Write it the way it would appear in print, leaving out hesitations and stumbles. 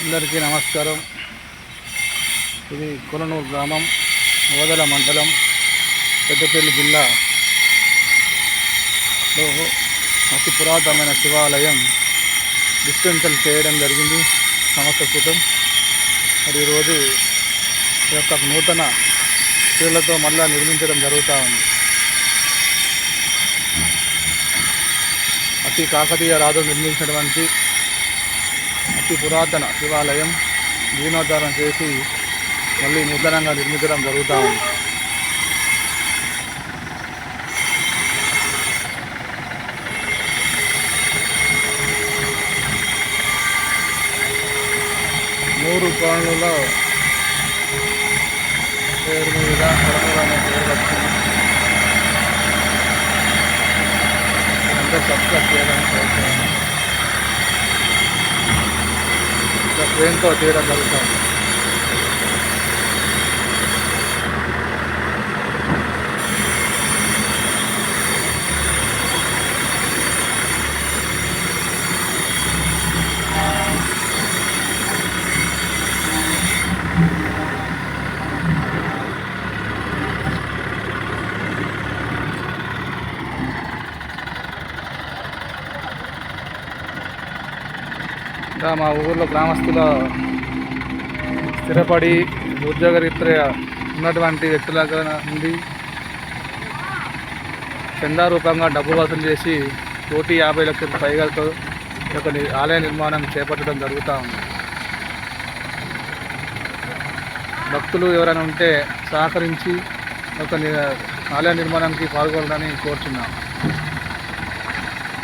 అందరికీ నమస్కారం. ఇది కొలనూరు గ్రామం, ఓదెల మండలం, పెద్దపల్లి జిల్లాలో అతి పురాతనమైన శివాలయం డిస్పెన్సల్ చేయడం జరిగింది సంవత్సర క్రితం. మరి ఈరోజు ఈ యొక్క నూతన పేర్లతో మళ్ళా నిర్మించడం జరుగుతూ ఉంది. అతి కాకతీయ రాజులు నిర్మించినటువంటి అతి పురాతన శివాలయం జీర్ణోద్ధారం చేసి మళ్ళీ నూతనంగా నిర్మించడం జరుగుతూ ఉంది. మూడు కోణులలో పేరు మీద కొలనూరు అనే పేరు వచ్చింది. అందరూ సబ్స్క్రైబ్ చేయడానికి కోరుతున్నాను. ట్రైన్తో తీయడం జరుగుతుంది. ఇంకా మా ఊళ్ళో గ్రామస్తుల స్థిరపడి ఉద్యోగరీత్యా ఉన్నటువంటి వ్యక్తుల నుండి చందా రూపంగా డబ్బు వసూలు చేసి 1,50,00,000 పైగాతో ఒక ఆలయ నిర్మాణం చేపట్టడం జరుగుతూ ఉంది. భక్తులు ఎవరైనా ఉంటే సహకరించి ఒక ఆలయ నిర్మాణానికి పాల్గొనాలని కోరుచున్నాం.